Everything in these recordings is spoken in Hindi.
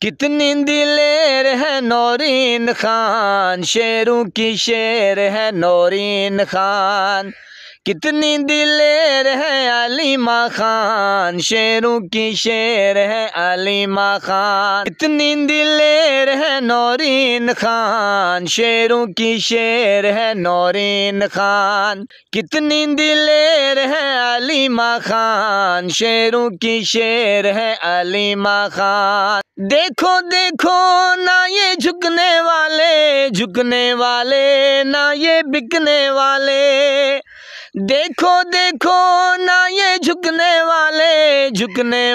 कितनी दिलेर है नौरीन खान, शेरों की शेर है नौरीन खान। कितनी दिलेर है अलीमा खान, शेरों की शेर है अलीमा खान। कितनी दिलेर है नौरीन खान, शेरों की शेर है नौरीन खान। कितनी दिलेर है अलीमा खान, शेरों की शेर है अलीमा खान। देखो देखो ना ये झुकने वाले ना ये बिकने वाले। देखो देखो ना ये झुकने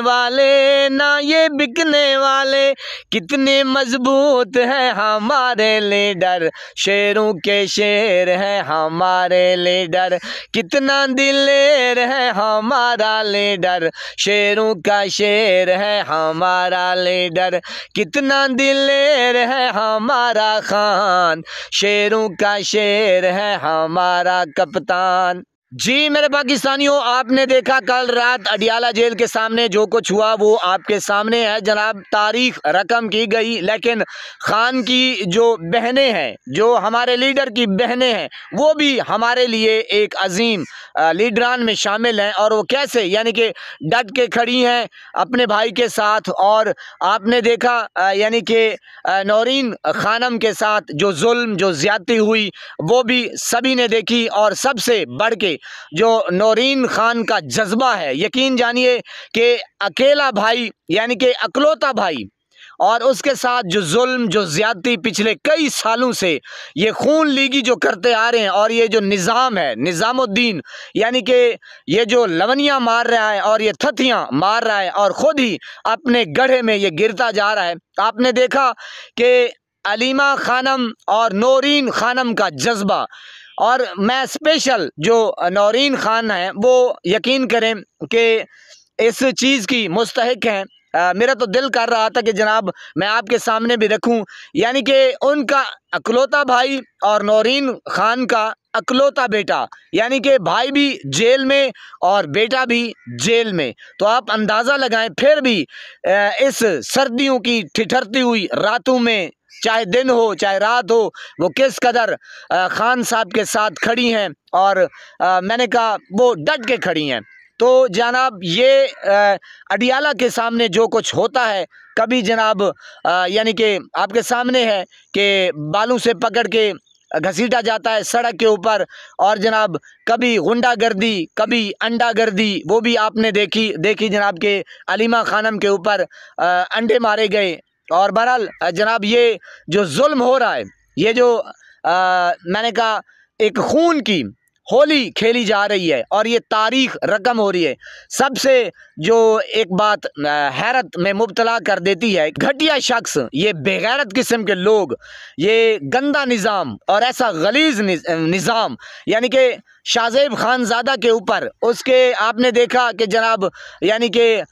वाले ना ये बिकने वाले। कितने मजबूत है हमारे लीडर, शेरों के शेर है हमारे लीडर। कितना दिलेर है हमारा लीडर, शेरों का शेर है हमारा लीडर। कितना दिलेर है हमारा खान, शेरों का शेर है हमारा कप्तान। जी मेरे पाकिस्तानियों, आपने देखा कल रात अडियाला जेल के सामने जो कुछ हुआ वो आपके सामने है जनाब। तारीख रकम की गई, लेकिन खान की जो बहनें हैं, जो हमारे लीडर की बहनें हैं, वो भी हमारे लिए एक अजीम लीडरान में शामिल हैं। और वो कैसे यानी कि डट के खड़ी हैं अपने भाई के साथ। और आपने देखा यानी कि नौरीन खानम के साथ जो जुल्म जो ज्यादती हुई वो भी सभी ने देखी। और सबसे बढ़ के जो नौरीन खान का जज्बा है, यकीन जानिए कि अकेला भाई यानी कि अकलौता भाई, और उसके साथ जो जुल्म जो ज्यादती पिछले कई सालों से ये खून लीगी जो करते आ रहे हैं। और ये जो निज़ाम है, निज़ामुद्दीन, यानी कि ये जो लवनियाँ मार रहा है और ये थथियाँ मार रहा है और ख़ुद ही अपने गड्ढे में ये गिरता जा रहा है। आपने देखा कि अलीमा खानम और नौरीन खानम का जज्बा। और मैं स्पेशल जो नौरीन खान हैं वो यकीन करें कि इस चीज़ की मुस्तहिक हैं। मेरा तो दिल कर रहा था कि जनाब मैं आपके सामने भी रखूं, यानी कि उनका अकलौता भाई और नौरीन खान का अकलौता बेटा, यानी कि भाई भी जेल में और बेटा भी जेल में। तो आप अंदाज़ा लगाएं फिर भी इस सर्दियों की ठिठुरती हुई रातों में, चाहे दिन हो चाहे रात हो, वो किस कदर खान साहब के साथ खड़ी हैं। और मैंने कहा वो डट के खड़ी हैं। तो जनाब ये अडियाला के सामने जो कुछ होता है, कभी जनाब यानी कि आपके सामने है कि बालों से पकड़ के घसीटा जाता है सड़क के ऊपर। और जनाब कभी गुंडागर्दी, कभी अंडागर्दी, वो भी आपने देखी जनाब के अलीमा खानम के ऊपर अंडे मारे गए। और बहरहाल जनाब ये जो जुल्म हो रहा है, ये जो मैंने कहा एक खून की होली खेली जा रही है और ये तारीख रकम हो रही है। सबसे जो एक बात हैरत में मुब्तला कर देती है, घटिया शख्स, ये बेगैरत किस्म के लोग, ये गंदा निज़ाम और ऐसा गलीज निज़ाम, यानी कि शाहजेब खानज़ादा के ऊपर उसके आपने देखा कि जनाब यानी कि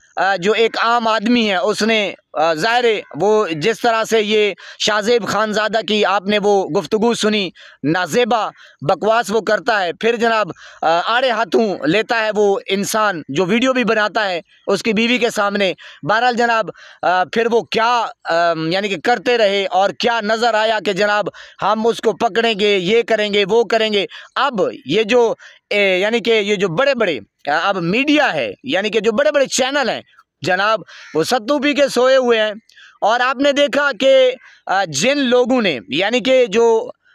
जो एक आम आदमी है उसने ज़ाहिर है वो जिस तरह से ये शाहजेब खानज़ादा की आपने वो गुफ्तगू सुनी, नाजेबा बकवास वो करता है। फिर जनाब आड़े हाथों लेता है वो इंसान जो वीडियो भी बनाता है उसकी बीवी के सामने। बहरहाल जनाब फिर वो क्या यानी कि करते रहे और क्या नज़र आया कि जनाब हम उसको पकड़ेंगे, ये करेंगे, वो करेंगे। अब ये जो यानी कि ये जो बड़े बड़े अब मीडिया है, यानी कि जो बड़े बड़े चैनल हैं जनाब, वो सत्तू पी के सोए हुए हैं। और आपने देखा कि जिन लोगों ने यानी कि जो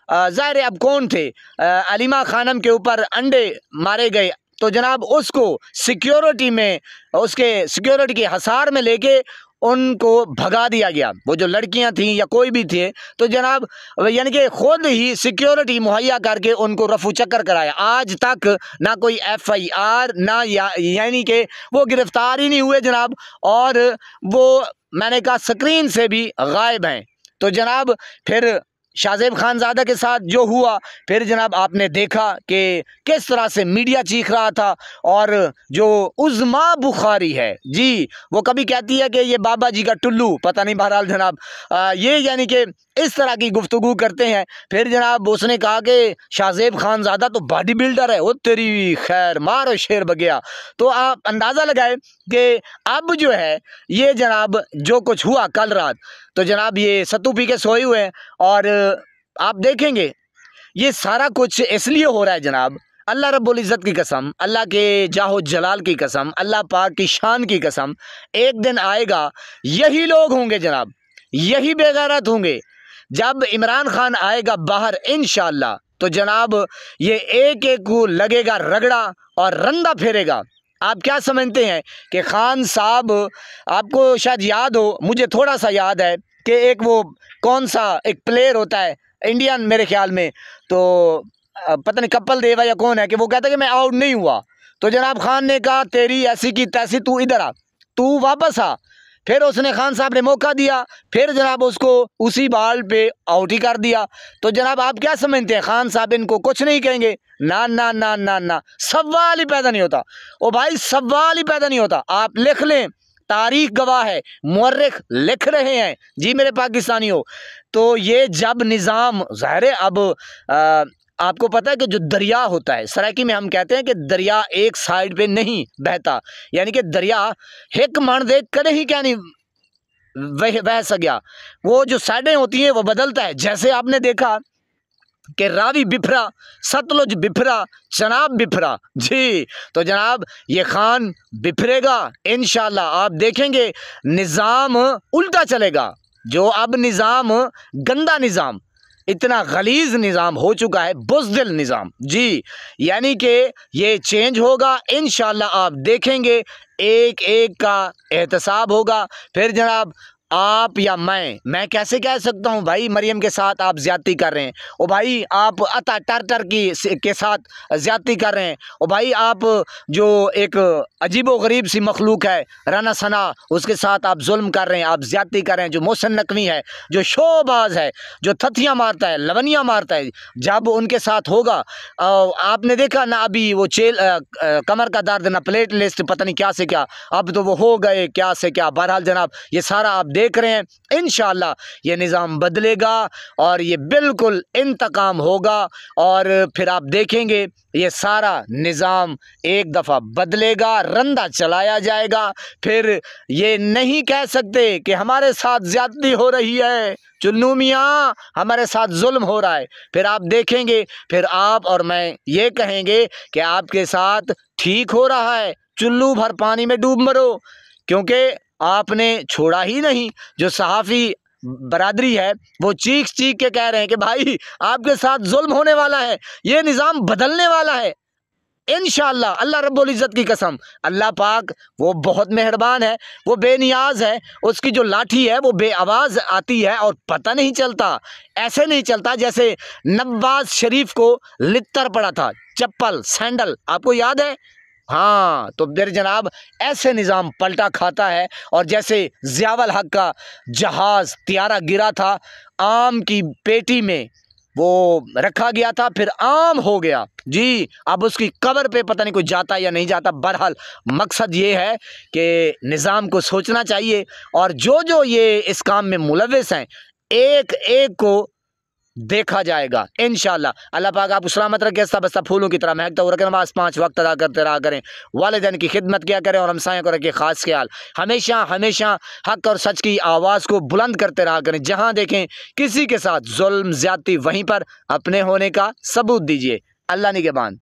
ज़ाहिर अब कौन थे, अलीमा खानम के ऊपर अंडे मारे गए, तो जनाब उसको सिक्योरिटी में, उसके सिक्योरिटी के हसार में लेके उनको भगा दिया गया। वो जो लड़कियां थीं या कोई भी थे, तो जनाब यानी कि खुद ही सिक्योरिटी मुहैया करके उनको रफू चक्कर कराया। आज तक ना कोई FIR ना यानी कि वो गिरफ्तार ही नहीं हुए जनाब, और वो मैंने कहा स्क्रीन से भी गायब हैं। तो जनाब फिर शाहजेब खानज़ादा के साथ जो हुआ, फिर जनाब आपने देखा कि किस तरह से मीडिया चीख रहा था। और जो उज़्मा बुखारी है जी, वो कभी कहती है कि ये बाबा जी का टुल्लू, पता नहीं, बहरहाल जनाब ये यानी कि इस तरह की गुफ्तगू करते हैं। फिर जनाब उसने कहा कि शाहजेब खानज़ादा तो बॉडी बिल्डर है, वो तेरी खैर मारो शेर बगैया। तो आप अंदाज़ा लगाए कि अब जो है ये जनाब जो कुछ हुआ कल रात, तो जनाब ये सत्तू पी के सोए हुए हैं और आप देखेंगे ये सारा कुछ इसलिए हो रहा है जनाब, अल्लाह रब्बुल इज़्ज़त की कसम, अल्लाह के जाहो जलाल की कसम, अल्लाह पाक की शान की कसम, एक दिन आएगा यही लोग होंगे जनाब, यही बेगैरत होंगे जब इमरान खान आएगा बाहर इंशाअल्लाह, तो जनाब ये एक एक को लगेगा रगड़ा और रंदा फेरेगा। आप क्या समझते हैं कि खान साहब, आपको शायद याद हो, मुझे थोड़ा सा याद है कि एक वो कौन सा एक प्लेयर होता है इंडियन मेरे ख्याल में, तो पता नहीं कपिल देव या कौन है, कि वो कहता है कि मैं आउट नहीं हुआ, तो जनाब खान ने कहा तेरी ऐसी की तैसी, तू इधर आ, तू वापस आ। फिर उसने खान साहब ने मौका दिया, फिर जनाब उसको उसी बॉल पे आउट ही कर दिया। तो जनाब आप क्या समझते हैं, खान साहब इनको कुछ नहीं कहेंगे? ना ना ना ना ना, सवाल ही पैदा नहीं होता। ओ भाई सवाल ही पैदा नहीं होता। आप लिख लें, तारीख गवाह है, मुअर्रिख लिख रहे हैं जी मेरे पाकिस्तानियों। तो ये जब निज़ाम ज़ाहिर है, अब आपको पता है कि जो दरिया होता है सराइकी में, हम कहते हैं कि दरिया एक साइड पे नहीं बहता, यानी कि दरिया एक मन देख कर ही क्या नहीं बह सक, वो जो साइडें होती हैं वो बदलता है। जैसे आपने देखा कि रावी बिफरा, सतलुज बिफरा, चनाब बिफरा जी, तो जनाब ये खान बिफरेगा इंशाअल्लाह। आप देखेंगे निज़ाम उल्टा चलेगा। जो अब निज़ाम गंदा निज़ाम, इतना गलीज़ निज़ाम हो चुका है, बुज़दिल निज़ाम जी, यानी कि ये चेंज होगा इंशाअल्लाह। आप देखेंगे एक एक का एहतसाब होगा। फिर जनाब आप या मैं कैसे कह सकता हूँ भाई मरियम के साथ आप ज़्यादती कर रहे हैं, ओ भाई आप अता टाटर के साथ ज़्यादती कर रहे हैं, ओ भाई आप जो एक अजीबो गरीब सी मखलूक है राना सना, उसके साथ आप जुल्म कर रहे हैं, आप ज़्यादती कर रहे हैं। जो मोहसिन नकवी है, जो शोबाज है, जो थथियाँ मारता है, लवनियाँ मारता है, जब उनके साथ होगा आपने देखा ना अभी वो कमर का दर्द, ना प्लेट लिस्ट, पता नहीं क्या से क्या, अब तो वो हो गए क्या से क्या। बहरहाल जनाब ये सारा आप देख रहे हैं, इंशाअल्लाह ये निज़ाम बदलेगा और ये बिल्कुल इंतकाम होगा। और फिर आप देखेंगे ये सारा निज़ाम एक दफ़ा बदलेगा, रंदा चलाया जाएगा। फिर ये नहीं कह सकते कि हमारे साथ ज़्यादती हो रही है, चुन्नू मियाँ हमारे साथ जुल्म हो रहा है। फिर आप देखेंगे, फिर आप और मैं ये कहेंगे कि आपके साथ ठीक हो रहा है, चुल्लू भर पानी में डूब मरो, क्योंकि आपने छोड़ा ही नहीं। जो सहाफ़ी बरादरी है वो चीख चीख के कह रहे हैं कि भाई आपके साथ जुल्म होने वाला है, ये निज़ाम बदलने वाला है इंशाअल्लाह। अल्लाह रब्बुल इज़्ज़त की कसम, अल्लाह पाक वो बहुत मेहरबान है, वो बेनियाज है, उसकी जो लाठी है वो बेआवाज़ आती है और पता नहीं चलता। ऐसे नहीं चलता जैसे नवाज शरीफ को लित्तर पड़ा था, चप्पल सैंडल, आपको याद है? हाँ, तो मेरे जनाब ऐसे निज़ाम पलटा खाता है। और जैसे ज़ियाउल हक का जहाज़ त्यारा गिरा था, आम की पेटी में वो रखा गया था, फिर आम हो गया जी, अब उसकी कब्र पे पता नहीं कोई जाता या नहीं जाता। बहरहाल मकसद ये है कि निज़ाम को सोचना चाहिए, और जो जो ये इस काम में मुलव्विस हैं एक एक को देखा जाएगा इंशाअल्लाह। अल्लाह पाक आपको सलामत रखे, सब बस्ता फूलों की तरह महकता हुआ रखे। नमाज 5 वक्त अदा करते रहा करें, वालिदैन की खिदमत किया करें, और हमसायों को रखे ख़ास ख्याल। हमेशा हमेशा हक और सच की आवाज़ को बुलंद करते रहा करें। जहाँ देखें किसी के साथ जुल्म ज़्यादती, वहीं पर अपने होने का सबूत दीजिए। अल्लाह निगहबान।